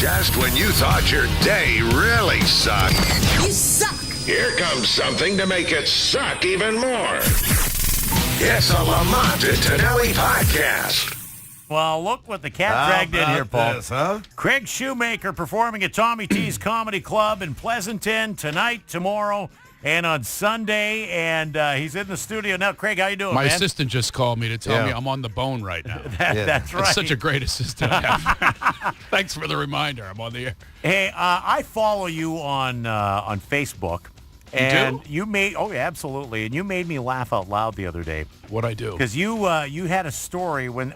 Just when you thought your day really sucked. You suck. Here comes something to make it suck even more. It's a Lamont and Tonelli podcast. Well, look what the cat dragged in here, Paul. This, huh? Craig Shoemaker performing at Tommy T's Comedy Club in Pleasanton tonight, tomorrow, and on Sunday. And he's in the studio now. Craig, how you doing, My man? assistant just called me to tell me I'm on the bone right now. That's right. That's such a great assistant. Thanks for the reminder. I'm on the air. Hey, I follow you on Facebook. And you made absolutely, and you made me laugh out loud the other day. What'd I do? Because you had a story when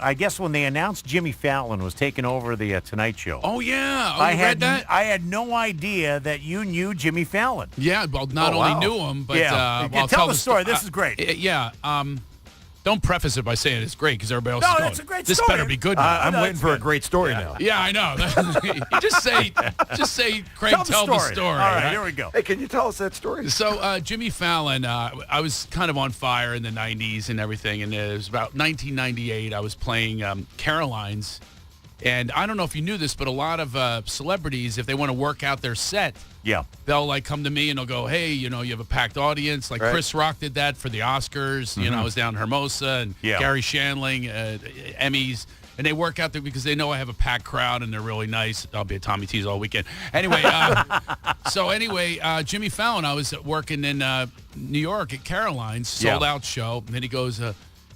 they announced Jimmy Fallon was taking over the Tonight Show. Oh yeah, you read that? I had no idea that you knew Jimmy Fallon. Yeah, well, not only knew him, but well, tell the story. This is great. Don't preface it by saying it's great because everybody else is going. It's a great this story. better be good. Now. I'm waiting for a great story now. Yeah, I know. You just say, Craig, tell the story. All right, here we go. Hey, can you tell us that story? So Jimmy Fallon, I was kind of on fire in the 90s and everything, and it was about 1998. I was playing Caroline's, and I don't know if you knew this, but a lot of celebrities, if they want to work out their set, they'll like come to me and they'll go, hey, you have a packed audience. Like Chris Rock did that for the Oscars. I was down in Hermosa, and Gary Shandling, Emmys. And they work out there because they know I have a packed crowd and they're really nice. I'll be at Tommy T's all weekend. Anyway, Jimmy Fallon, I was working in New York at Caroline's, sold-out show. And then he goes,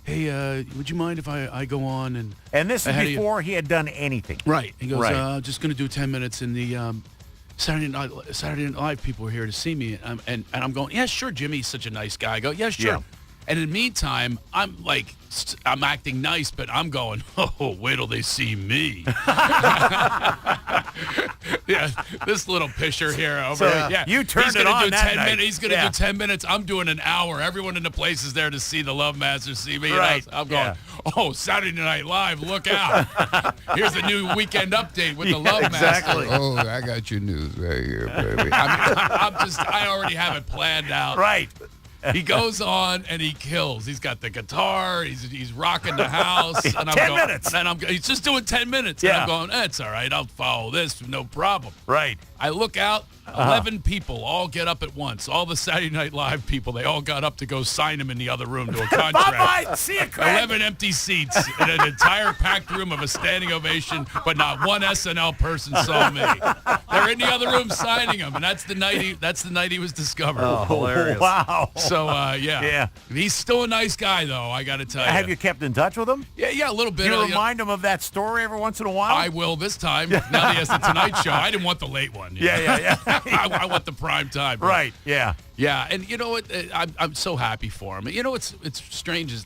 hey, would you mind if I go on? And this is before he had done anything. Right. He goes, just going to do 10 minutes in the Saturday Night Live. People are here to see me. And I'm going, yeah, sure, Jimmy's such a nice guy. I go, yeah, sure. Yeah. And in the meantime, I'm acting nice, but I'm going, oh, wait till they see me. This little pisher here over. You turned it on that night. He's going to do 10 minutes. I'm doing an hour. Everyone in the place is there to see the Love Master see me. Right. I'm going, oh, Saturday Night Live, look out. Here's the new weekend update with the Love Master. Oh, I got your news right here, baby. I already have it planned out. Right. He goes on and he kills. He's got the guitar. He's rocking the house. And I'm 10 minutes. And he's just doing 10 minutes. Yeah. And I'm going, it's all right. I'll follow this. No problem. Right. I look out. 11 people all get up at once. All the Saturday Night Live people, they all got up to go sign him in the other room to a contract. Bye-bye. See you, Craig. 11 empty seats in an entire packed room of a standing ovation, but not one SNL person saw me. They're in the other room signing him, and that's the night he was discovered. Oh, hilarious. Wow. So, He's still a nice guy, though, I got to tell you. Have you kept in touch with him? Yeah, a little bit. Do you remind him of that story every once in a while? I will this time. Now that he has the Tonight Show. I didn't want the late one. Yeah. I want the prime time. Right, yeah. Yeah, and you know what? I'm so happy for him. You know what's strange is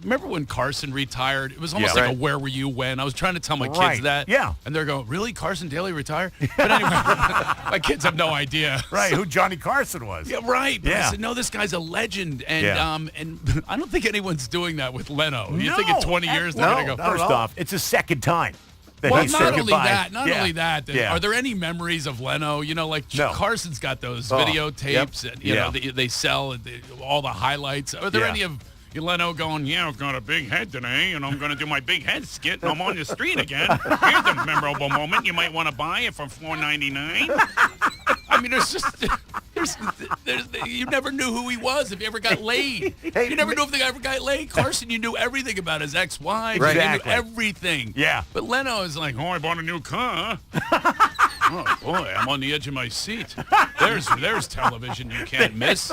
remember when Carson retired? It was almost like a where were you when? I was trying to tell my kids that. Yeah. And they're going, really? Carson Daly retired? But anyway, my kids have no idea. Right, who Johnny Carson was. Yeah, right. But I said, no, this guy's a legend. And and I don't think anyone's doing that with Leno. You think in 20 years they're going to go. First off, it's a second time. Well, not only that, are there any memories of Leno? Carson's got those videotapes, and they sell all the highlights. Are there any of Leno going, I've got a big head today, and I'm going to do my big head skit, and I'm on the street again. Here's a memorable moment you might want to buy it for $4.99. I mean, you never knew who he was if he ever got laid. You never knew if the guy ever got laid. Carson, you knew everything about his ex-wife. Right. Exactly. You knew everything. Yeah. But Leno is like, I bought a new car. Oh, boy, I'm on the edge of my seat. There's television you can't miss.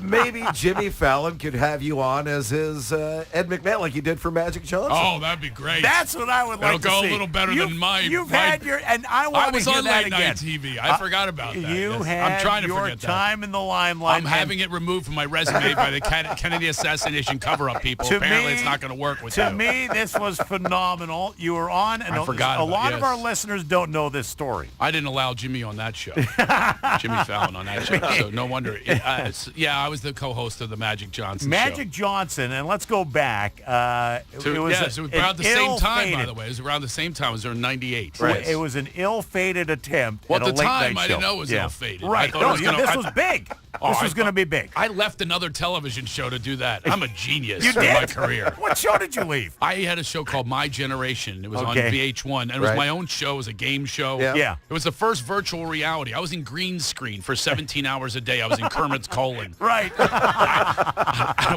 Maybe Jimmy Fallon could have you on as his Ed McMahon like he did for Magic Johnson. Oh, that'd be great. That's what I would like to see. It'll go a little better than mine. You've had your, and I want to hear that again. I was on late night TV. I forgot about that. You had I'm trying to your forget time in the limelight. I'm having it removed from my resume by the Kennedy assassination cover-up people. Apparently, it's not going to work with you. To me, this was phenomenal. You were on, and I forgot a lot it, of our listeners don't know this story. story. I didn't allow Jimmy on that show. Jimmy Fallon on that show. So no wonder. I was the co-host of the Magic Johnson show. Magic Johnson, and let's go back. It was around the same time, by the way. It was around the same time. It was in 98. Right. It was an ill-fated attempt Well, at a at the time, late-night I show. didn't know it was ill-fated. Right. This was big. This was going to be big. I left another television show to do that. I'm a genius You in did? my career. What show did you leave? I had a show called My Generation. It was on Okay. VH1. And it was my own show. It was a game show. Yeah. It was the first virtual reality. I was in green screen for 17 hours a day. I was in Kermit's colon. Right. I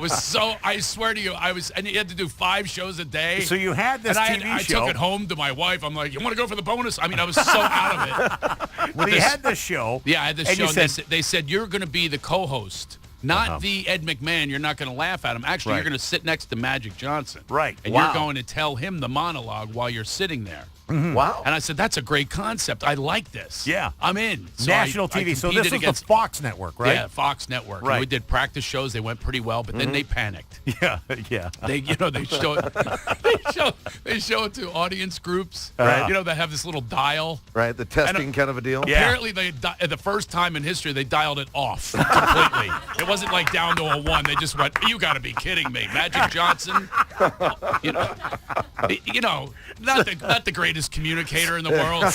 swear to you, and you had to do 5 shows a day. So you had this and TV I show. took it home to my wife. I'm like, you want to go for the bonus? I mean, I was so out of it. Well, you had this show. Yeah, I had this and show. you And said, they said, you're going to be the co-host. Not the Ed McMahon. You're not going to laugh at him. Actually, Right. you're going to sit next to Magic Johnson. Right. And Wow. you're going to tell him the monologue while you're sitting there. Wow. And I said, that's a great concept. I like this. Yeah. I'm in. So national I TV. So competed this was against the Fox network, right? Yeah, Fox Network. Right. And we did practice shows. They went pretty well, but then they panicked. Yeah. Yeah. They show it. They show it to audience groups. Right. That have this little dial. Right, the testing kind of a deal. Yeah. Apparently, the first time in history, they dialed it off completely. It wasn't like down to a 1. They just went, you got to be kidding me. Magic Johnson, not the greatest communicator in the world.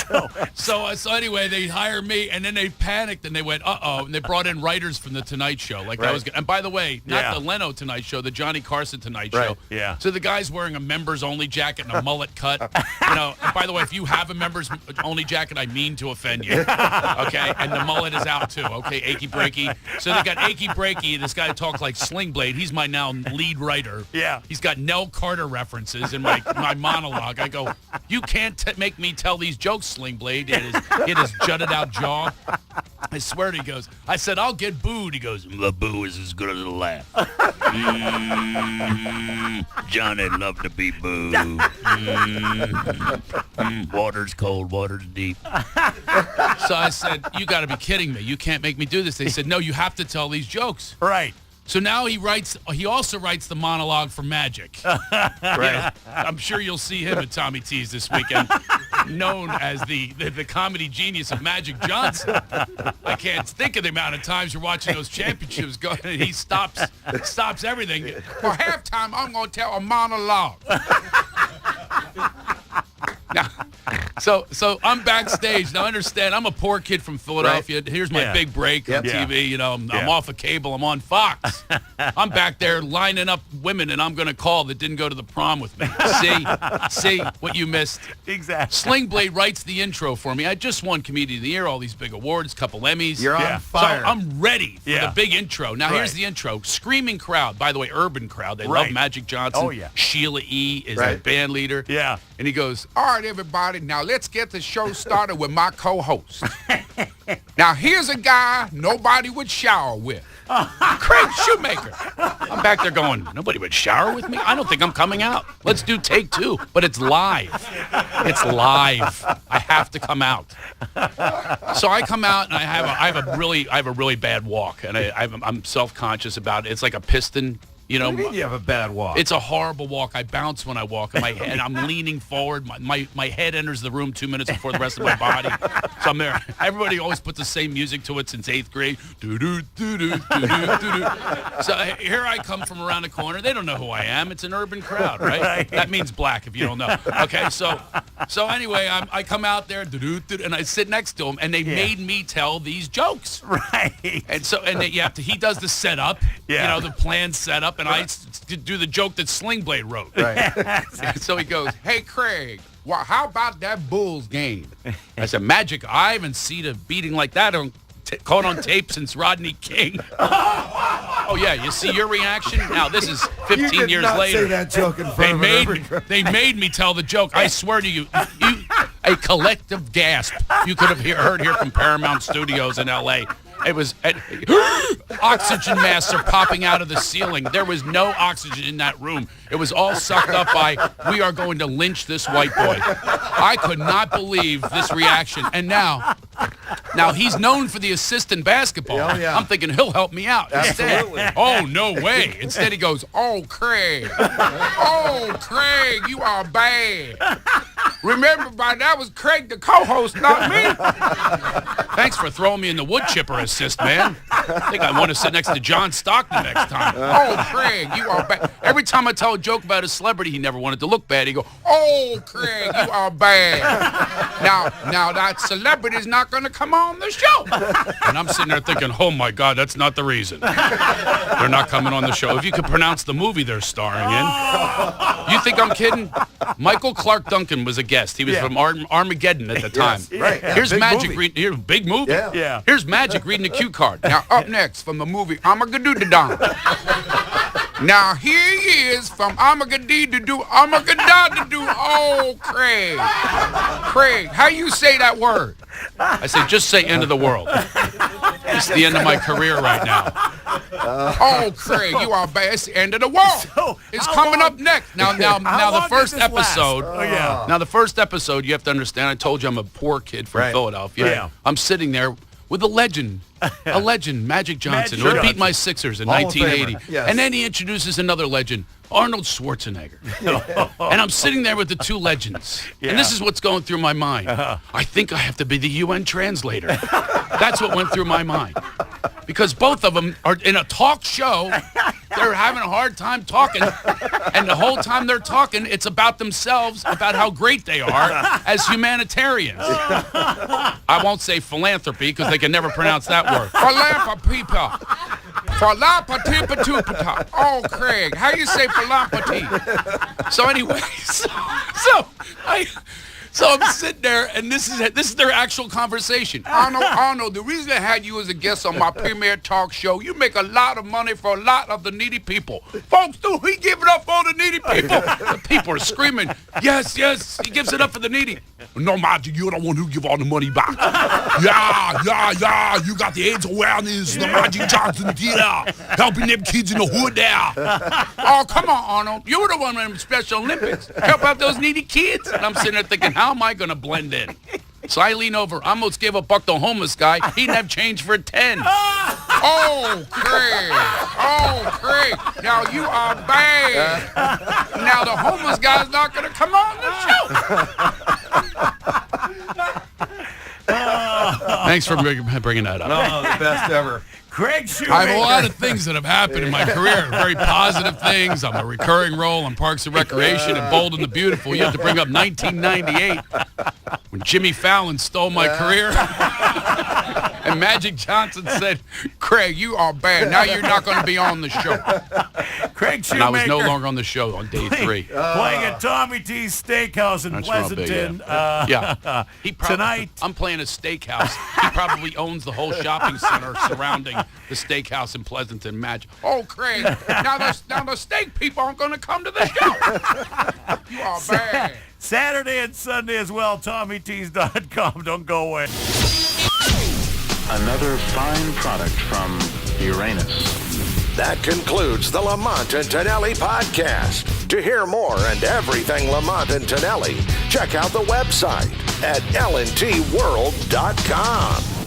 So anyway, they hired me, and then they panicked, and they went, uh-oh, and they brought in writers from the Tonight Show. Like that was good. And by the way, not the Leno Tonight Show, the Johnny Carson Tonight Show. Yeah. So the guy's wearing a members-only jacket and a mullet cut. And by the way, if you have a members-only jacket, I mean to offend you. Okay? And the mullet is out, too. Okay, Achy Breaky. So they got Achy Breaky, this guy talks like Sling Blade. He's my now lead writer. Yeah. He's got Nell Carter references in my monologue. I go, you can't make me tell these jokes, Sling Blade. It is jutted out jaw. I swear to he goes, I said, I'll get booed. He goes, the boo is as good as a laugh. Johnny love to be booed. Water's cold, water's deep. So I said, you got to be kidding me. You can't make me do this. They said, no, you have to tell these jokes. Right. So now he also writes the monologue for Magic. Right. I'm sure you'll see him at Tommy T's this weekend, known as the comedy genius of Magic Johnson. I can't think of the amount of times you're watching those championships go, and he stops everything. For halftime, I'm going to tell a monologue. Now, so I'm backstage. Now, understand, I'm a poor kid from Philadelphia. Right. Here's my big break on TV. I'm off of cable. I'm on Fox. I'm back there lining up women, and I'm going to call that didn't go to the prom with me. See what you missed. Exactly. Sling Blade writes the intro for me. I just won Comedian of the Year, all these big awards, couple Emmys. You're on fire. So I'm ready for the big intro. Now, here's the intro. Screaming crowd. By the way, urban crowd. They love Magic Johnson. Oh, yeah. Sheila E. is the band leader. Yeah. And he goes, all right, everybody, now let's get the show started with my co-host. Now, here's a guy nobody would shower with. Craig Shoemaker. I'm back there going, nobody would shower with me? I don't think I'm coming out. Let's do take 2. But it's live. It's live. I have to come out. So I come out, and I have a really bad walk, and I'm self-conscious about it. It's like a piston. What do you mean you have a bad walk? It's a horrible walk. I bounce when I walk, and I'm leaning forward. My head enters the room 2 minutes before the rest of my body. So I'm there. Everybody always puts the same music to it since 8th grade. So here I come from around the corner. They don't know who I am. It's an urban crowd, right? That means black if you don't know. Okay, so anyway, I come out there, and I sit next to him, and they made me tell these jokes. Right. And so he does the setup, the plan setup. And I do the joke that Sling Blade wrote. Right. So he goes, hey, Craig, how about that Bulls game? I said, Magic, I haven't seen a beating like that caught on tape since Rodney King. Oh, yeah, you see your reaction? Now, this is 15 years later. Say that joke in front They made me tell the joke. I swear to you, a collective gasp you could have heard here from Paramount Studios in L.A. It was oxygen masks are popping out of the ceiling. There was no oxygen in that room. It was all sucked up by, we are going to lynch this white boy. I could not believe this reaction. And now he's known for the assist in basketball. Oh, yeah. I'm thinking he'll help me out. Absolutely. Oh, no way. Instead he goes, oh, Craig. Oh, Craig, you are bad. Remember, that was Craig, the co-host, not me. Thanks for throwing me in the wood chipper assist, man. I think I want to sit next to John Stockton next time. Oh, Craig, you are bad. Every time I tell a joke about a celebrity, he never wanted to look bad. He go, oh, Craig, you are bad. Now that celebrity's not going to come on the show. And I'm sitting there thinking, oh, my God, that's not the reason. They're not coming on the show. If you could pronounce the movie they're starring in. You think I'm kidding? Michael Clark Duncan was a guest. He was from Armageddon at the time. Yes, right. Yeah, Here's big Magic movie. reading. Here's big movie. Yeah. Here's Magic reading the cue card. Now up next from the movie Armageddon. Now here he is from Armageddon. Oh, Craig. Craig, how you say that word? I say, just say end of the world. It's the end of my career right now. Oh, Craig, you are bad. It's the end of the world. So, it's how coming long- up next. Now the long first did this last? episode. Oh, yeah. Now the first episode, you have to understand. I told you I'm a poor kid from Right. Philadelphia. Yeah. I'm sitting there with a legend, Magic Johnson, who Magic beat my Sixers in Hall of 1980. Famer. Yes. And then he introduces another legend, Arnold Schwarzenegger. And I'm sitting there with the two legends. And this is what's going through my mind. I think I have to be the UN translator. That's what went through my mind. Because both of them are in a talk show. They're having a hard time talking. And the whole time they're talking, it's about themselves, about how great they are as humanitarians. I won't say philanthropy because they can never pronounce that word. Philanthropy. Oh, Craig, how you say philanthropy? So anyway, so I'm sitting there, and this is their actual conversation. Arnold, the reason I had you as a guest on my premier talk show, you make a lot of money for a lot of the needy people. Folks, do he give it up for the needy people? The people are screaming, yes, he gives it up for the needy. No, Magic, you're the one who give all the money back. Yeah, you got the AIDS awareness, the Magic Johnson theater, helping them kids in the hood there. Oh, come on, Arnold, you were the one in the Special Olympics. Help out those needy kids. And I'm sitting there thinking, how am I going to blend in? So I lean over. I almost gave $1 to a homeless guy. He didn't have change for 10. Oh, Craig. Now you are bad. Now the homeless guy's not going to come on the show. Thanks for bringing that up. Oh, the best ever. Craig Shoemaker. I have a lot of things that have happened in my career, very positive things. I'm a recurring role on Parks and Recreation and Bold and the Beautiful. You have to bring up 1998 when Jimmy Fallon stole my career. And Magic Johnson said, Craig, you are bad. Now you're not going to be on the show. Craig Shoemaker. And I was no longer on the show on day 3. Playing at Tommy T's Steakhouse in That's real big, Pleasanton. yeah. Tonight. I'm playing a steakhouse. He probably owns the whole shopping center surrounding the steakhouse in Pleasanton. Magic. Oh, Craig, now the steak people aren't going to come to the show. You are bad. Saturday and Sunday as well, TommyTees.com. Don't go away. Another fine product from Uranus. That concludes the Lamont and Tonelli podcast. To hear more and everything Lamont and Tonelli, check out the website at lntworld.com.